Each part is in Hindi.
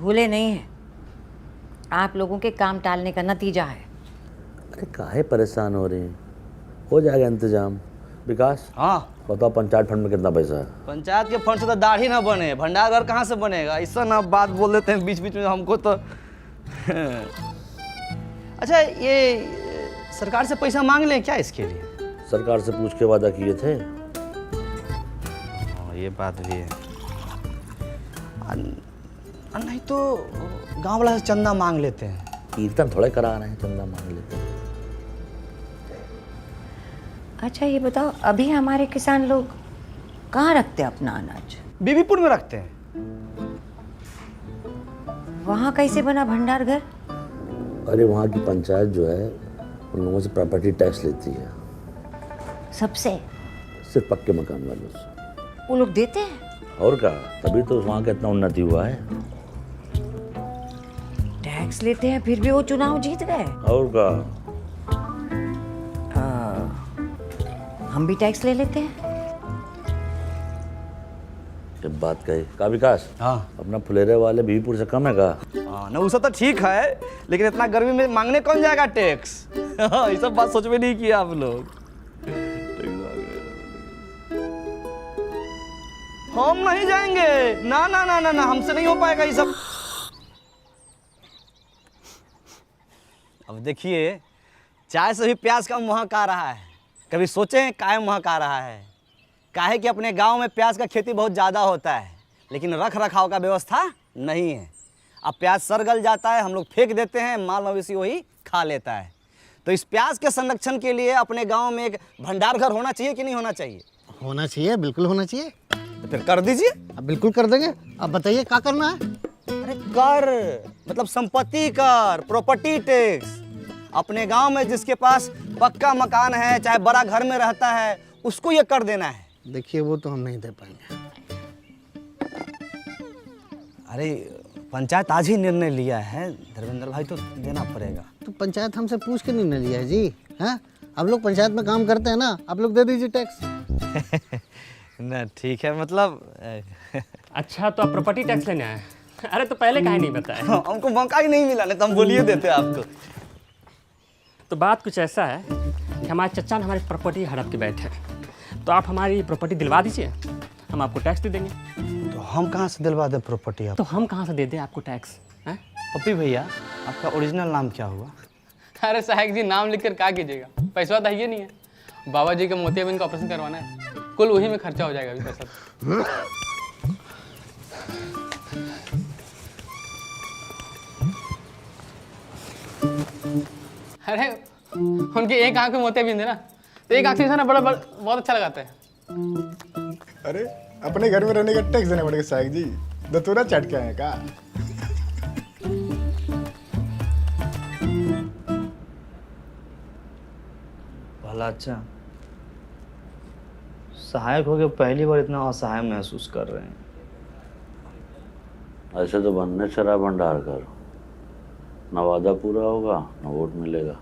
भूले नहीं हैं, आप लोगों के काम टालने का नतीजा है। अरे काहे परेशान हो रहे हैं, हो जाएगा इंतजाम। विकास, हाँ बताओ पंचायत फंड में कितना पैसा है? पंचायत के फंड से तो दाढ़ी ना बने, भंडार घर कहाँ से बनेगा? ऐसा ना बात बोल देते हैं बीच बीच में हमको तो। अच्छा ये सरकार से पैसा मांग लें क्या इसके लिए? सरकार से पूछ के वादा किए थे। ये बात भी है। नहीं तो गांव वाला से चंदा मांग लेते हैं। कीर्तन थोड़े करा रहे हैं, चंदा मांग लेते हैं। अच्छा ये बताओ, अभी हमारे किसान लोग कहाँ रखते हैं अपना अनाज? बीबीपुर में रखते हैं। वहाँ कैसे बना भंडार घर? अरे वहाँ की पंचायत जो है उन लोगों से प्रॉपर्टी टैक्स लेती है। सबसे? सिर्फ पक्के मकान वालों से। वो लोग देते हैं? और क्या, तभी तो वहाँ का इतना उन्नति हुआ है। टैक्स लेते हैं फिर भी वो चुनाव जीत गए। और क्या, हम भी टैक्स ले लेते हैं। जब बात कही का विकास, हाँ अपना फुलेरे वाले बीबीपुर से कम है का? हाँ ना, उसका तो ठीक है, लेकिन इतना गर्मी में मांगने कौन जाएगा टैक्स? ये सब बात सोच में नहीं किया आप लोग। हम नहीं जाएंगे, ना ना ना ना ना, हमसे नहीं हो पाएगा ये सब। अब देखिए, चाय से भी प्याज का महक आ रहा है। कभी सोचे हैं काहे महक आ रहा है? काहे कि अपने गांव में प्याज का खेती बहुत ज़्यादा होता है, लेकिन रख रखाव का व्यवस्था नहीं है। अब प्याज सड़ गल जाता है, हम लोग फेंक देते हैं, माल मवेशी वही खा लेता है। तो इस प्याज के संरक्षण के लिए अपने गांव में एक भंडार घर होना चाहिए कि नहीं होना चाहिए? होना चाहिए, बिल्कुल होना चाहिए। तो फिर कर दीजिए। अब बिल्कुल कर देंगे। अब बताइए क्या करना है? अरे कर मतलब संपत्ति कर, प्रॉपर्टी टैक्स। अपने गांव में जिसके पास पक्का मकान है, चाहे बड़ा घर में रहता है, उसको ये कर देना है। देखिए वो तो हम नहीं दे पाएंगे। अरे पंचायत आज ही निर्णय लिया है धर्मेंद्र भाई, तो देना पड़ेगा। तो पंचायत हमसे पूछ के नहीं लिया है जी। हैं, आप लोग पंचायत में काम करते हैं ना, आप लोग दे दीजिए टैक्स। ना ठीक है, मतलब अच्छा तो आप प्रॉपर्टी टैक्स लेने आए? अरे तो पहले काहे नहीं बताया? हमको मौका ही नहीं मिला, नहीं तो हम बोलिए देते आपको। तो बात कुछ ऐसा है कि हमारे चचा ने हमारी प्रॉपर्टी हड़प के बैठे हैं, तो आप हमारी प्रॉपर्टी दिलवा दीजिए, हम आपको टैक्स दे देंगे। तो हम कहाँ से दिलवा दें प्रॉपर्टी आप? तो हम कहाँ से दे दें आपको टैक्स? हैं? पप्पी भैया, आपका ओरिजिनल नाम क्या हुआ? अरे सहायक जी, नाम लिखकर क्या कीजिएगा, पैसा तो है नहीं है। बाबा जी का मोतियाबिंद का ऑपरेशन करवाना है, कुल वही में खर्चा हो जाएगा अभी पैसा। अरे उनकी एक आंख में मोतियाबिंद है ना, तो एक आंख से ना बड़ा बहुत अच्छा लगाता है। अरे अपने घर में रहने का टैक्स देना पड़ेगा साहब जी, दतूरा चट के आए का? भला अच्छा, सहायक हो गए पहली बार इतना असहाय महसूस कर रहे हैं। ऐसे तो बनने चला भंडार कर, न वादा पूरा होगा न वोट मिलेगा।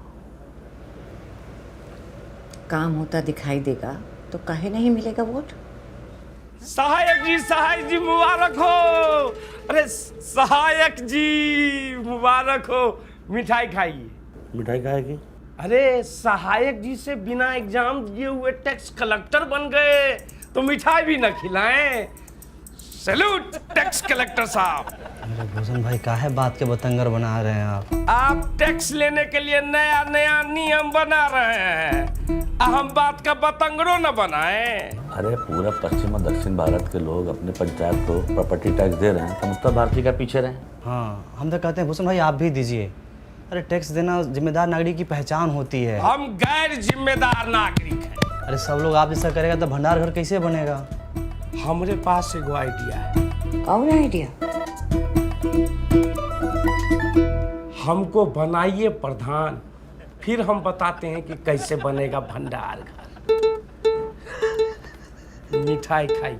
काम होता दिखाई देगा तो काहे नहीं मिलेगा वोट? सहायक जी मुबारक हो। अरे सहायक जी मुबारक हो। मिठाई खाइए। मिठाई खाएगी? अरे सहायक जी से बिना एग्जाम दिए हुए टैक्स कलेक्टर बन गए तो मिठाई भी न खिलाएं। सैल्यूट टैक्स कलेक्टर साहब। अरे भूषण भाई, काहे बात के बतंगर बना रहे हैं आप? आप टैक्स लेने के लिए नया नया नियम बना रहे हैं, हम बात का बतंगड़ो न बनाएं। अरे पूरा पश्चिम और दक्षिण भारत के लोग अपने पंचायत को प्रॉपर्टी टैक्स दे रहे हैं, तो उत्तर भारतीय का पीछे रहे। हाँ, हम तो कहते हैं भूषण भाई आप भी दीजिए। अरे टैक्स देना जिम्मेदार नागरिक की पहचान होती है। हम गैर जिम्मेदार नागरिक हैं। अरे सब लोग आप जैसा करेगा तो भंडार घर कैसे बनेगा? हमारे पास एगो आइडिया है। कौन आइडिया? हमको बनाइए प्रधान, फिर हम बताते हैं कि कैसे बनेगा भंडार घर। मिठाई खाइए।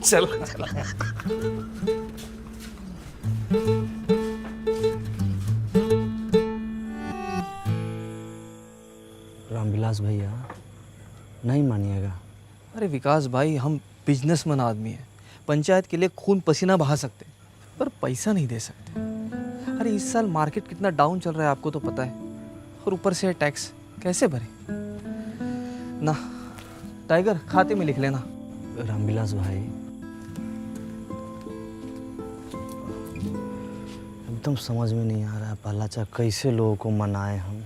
चलो चलो। रामविलास भैया, नहीं मानिएगा। अरे विकास भाई, हम बिजनेसमैन आदमी हैं, पंचायत के लिए खून पसीना बहा सकते हैं। पर पैसा नहीं दे सकते। अरे इस साल मार्केट कितना डाउन चल रहा है आपको तो पता है, और ऊपर से टैक्स कैसे भरे ना। टाइगर खाते में लिख लेना। रामविलास भाई, एकदम समझ में नहीं आ रहा है पहलाचा, कैसे लोगों को मनाए हम।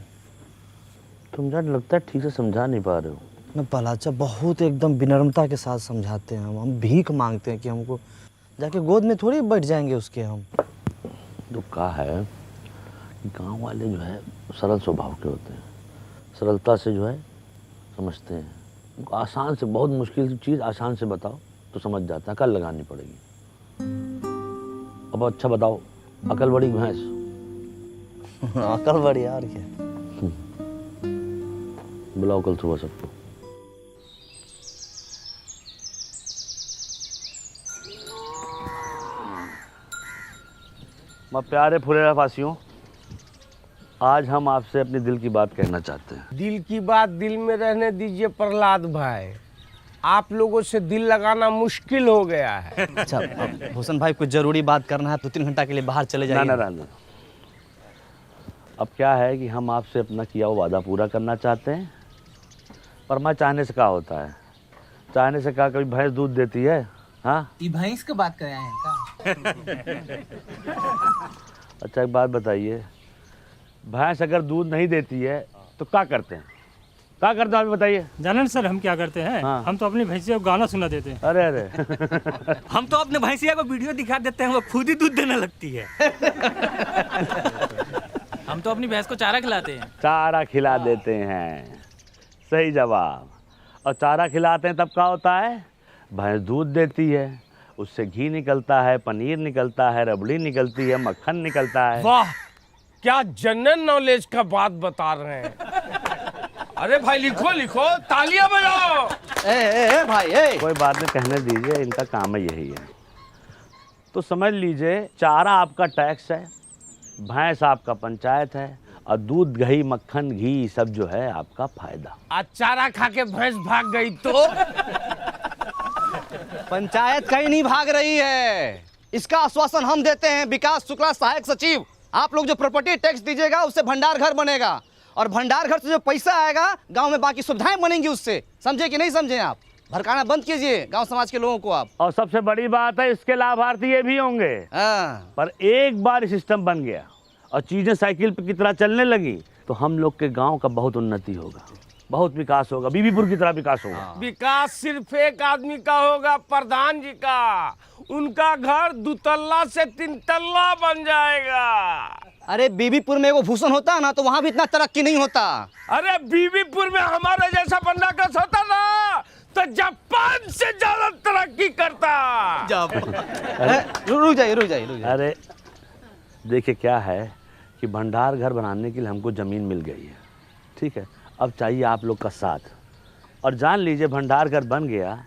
तुम जान लगता है ठीक से समझा नहीं पा रहे हो। ना पहलाचा बहुत एकदम विनम्रता के साथ समझाते हैं हम भीख मांगते हैं कि हमको जाके गोद में थोड़ी बैठ जाएंगे उसके हम। तो कहा है कि गाँव वाले जो है सरल स्वभाव के होते हैं, सरलता से जो है समझते हैं। उनको आसान से, बहुत मुश्किल चीज़ आसान से बताओ तो समझ जाता है, कल लगानी पड़ेगी। अब अच्छा बताओ, अकल बड़ी भैंस। अकल बड़ी यार क्या। बुलाओ कल सुबह सबको। मैं प्यारे फुलेरा फासियों, आज हम आपसे अपने दिल की बात कहना चाहते हैं। दिल की बात दिल में रहने दीजिए प्रहलाद भाई, आप लोगों से दिल लगाना मुश्किल हो गया है। अच्छा अब हुसन भाई कुछ जरूरी बात करना है, 2-3 घंटा के लिए बाहर चले जाइए। ना। अब क्या है कि हम आपसे अपना किया हुआ वादा पूरा करना चाहते हैं, पर मैं चाहने से क्या होता है, चाहने से क्या कभी भैंस दूध देती है? हाँ, ये भैंस की बात कर रहे हैं का? अच्छा एक बात बताइए, भैंस अगर दूध नहीं देती है तो क्या करते हैं? क्या करते हैं आप बताइए। जाने सर हम क्या करते हैं? हाँ। हम तो अपनी भैंसिया को गाना सुना देते हैं। अरे हम तो अपने भैंसिया को वीडियो दिखा देते हैं, वो खुद ही दूध देने लगती है। हम तो अपनी भैंस को चारा खिलाते हैं। चारा खिला देते हैं, सही जवाब। और चारा खिलाते हैं तब क्या होता है? भैंस दूध देती है, उससे घी निकलता है, पनीर निकलता है, रबड़ी निकलती है, मक्खन निकलता है। वाह, क्या जनरल नॉलेज का बात बता रहे हैं। अरे भाई लिखो लिखो, तालियां बजाओ। ए भाई ए। कोई बात नहीं, कहने दीजिए, इनका काम है यही है। तो समझ लीजिए, चारा आपका टैक्स है, भैंस आपका पंचायत है, और दूध दही मक्खन घी सब जो है आपका फायदा। आज चारा खा के भैंस भाग गई तो? पंचायत कहीं नहीं भाग रही है, इसका आश्वासन हम देते हैं। विकास शुक्ला सहायक सचिव, आप लोग जो प्रॉपर्टी टैक्स दीजिएगा उससे भंडार घर बनेगा, और भंडार घर से जो पैसा आएगा गांव में बाकी सुविधाएं बनेंगी उससे। समझे कि नहीं समझे? आप भड़काना बंद कीजिए गांव समाज के लोगों को आप। और सबसे बड़ी बात है, इसके लाभार्थी ये भी होंगे। पर एक बार सिस्टम बन गया और चीजें साइकिल पे की तरह चलने लगी तो हम लोग के गांव का बहुत उन्नति होगा, बहुत विकास होगा, बीबीपुर की तरह विकास होगा। विकास सिर्फ एक आदमी का होगा, प्रधान जी का। उनका घर 2 तल्ला से 3 तल्ला बन जाएगा। अरे बीबीपुर में वो भूषण होता है ना, तो वहाँ भी इतना तरक्की नहीं होता। अरे बीबीपुर में हमारे जैसा बंदा का होता ना तो जापान से ज्यादा तरक्की करता। रुक जाइए। अरे देखिए क्या है कि भंडार घर बनाने के लिए हमको ज़मीन मिल गई है, ठीक है। अब चाहिए आप लोग का साथ, और जान लीजिए भंडार घर बन गया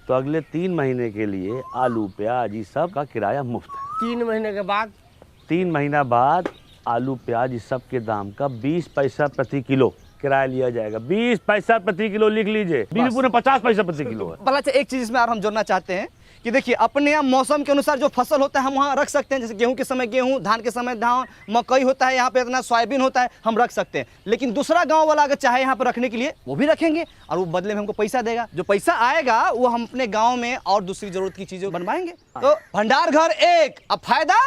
तो अगले 3 महीने के लिए आलू प्याज ये सब का किराया मुफ्त है। 3 महीने के बाद? 3 महीना बाद आलू प्याज इस सब के दाम का 20 पैसा प्रति किलो किराया लिया जाएगा। 20 पैसा प्रति किलो लिख लीजिए। बीबीपुर में 50 पैसा प्रति किलो है। भला एक चीज इसमें और हम जोड़ना चाहते हैं कि देखिए, अपने यहाँ मौसम के अनुसार जो फसल होता है हम वहाँ रख सकते हैं। जैसे गेहूं के समय गेहूं, धान के समय धान, मकई होता है यहाँ पे, इतना सोयाबीन होता है, हम रख सकते हैं। लेकिन दूसरा गांव वाला अगर चाहे यहाँ पर रखने के लिए, वो भी रखेंगे और वो बदले में हमको पैसा देगा। जो पैसा आएगा वो हम अपने गाँव में और दूसरी जरूरत की चीजें बनवाएंगे। तो भंडार घर एक, अब फायदा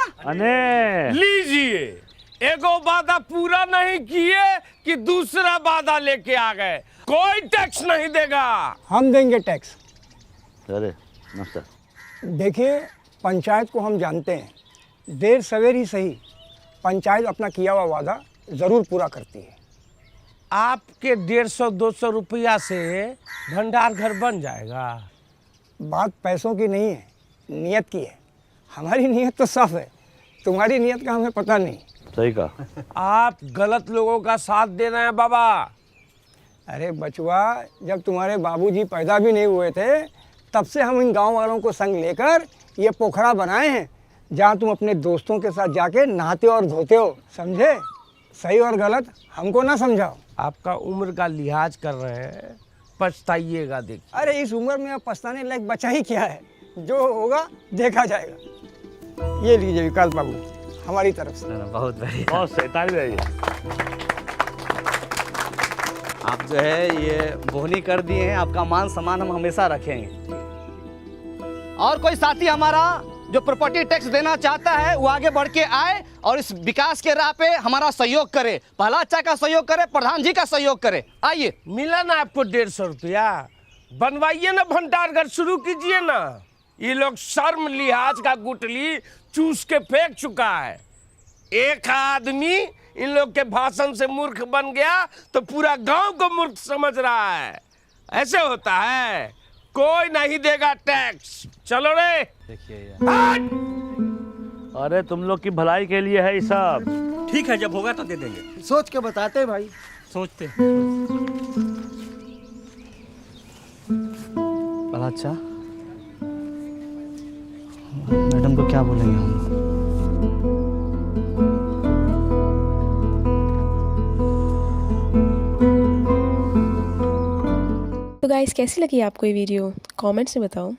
लीजिए। एगो वादा पूरा नहीं किए कि दूसरा वादा लेके आ गए। कोई टैक्स नहीं देगा। हम देंगे टैक्स। अरे नमस्कार। देखिए, पंचायत को हम जानते हैं, देर सवेर ही सही पंचायत अपना किया हुआ वादा ज़रूर पूरा करती है। आपके 150-200 रुपया से भंडार घर बन जाएगा। बात पैसों की नहीं है, नियत की है। हमारी नियत तो साफ है, तुम्हारी नियत का हमें पता नहीं। सही कहा। आप गलत लोगों का साथ दे रहे हैं बाबा। अरे बचुआ, जब तुम्हारे बाबूजी पैदा भी नहीं हुए थे तब से हम इन गांव वालों को संग लेकर ये पोखरा बनाए हैं, जहां तुम अपने दोस्तों के साथ जाके नहाते और धोते हो। समझे? सही और गलत हमको ना समझाओ। आपका उम्र का लिहाज कर रहे हैं, पछताइएगा। देख, अरे इस उम्र में अब पछताने लायक बचा ही क्या है? जो होगा देखा जाएगा। ये लीजिए विकास बाबू हमारी तरफ से। बहुत बढ़िया। बहुत सही, ताली बजाइए। आप जो है ये बोहनी कर दिए हैं, आपका मान सम्मान हम हमेशा रखेंगे। और कोई साथी हमारा जो प्रॉपर्टी टैक्स देना चाहता है वो आगे बढ़ के आए और इस विकास के राह पे हमारा सहयोग करे। पहला अच्छा का सहयोग करे, प्रधान जी का सहयोग करे। आइए। मिला ना आपको 150 रुपया, बनवाइए ना भंडार घर शुरू कीजिए ना। ये लोग शर्म लिहाज का गुटली चूस के फेंक चुका है। एक आदमी इन लोग के भाषण से मूर्ख बन गया तो पूरा गांव को मूर्ख समझ रहा है। ऐसे होता है, कोई नहीं देगा टैक्स। चलो रे। अरे तुम लोग की भलाई के लिए है ये सब। ठीक है, जब होगा तो दे देंगे। सोच के बताते भाई। सोचते। बड़ा अच्छा। मैडम को क्या बोलेंगे हम? तो गाइस कैसी लगी आपको ये वीडियो कमेंट्स में बताओ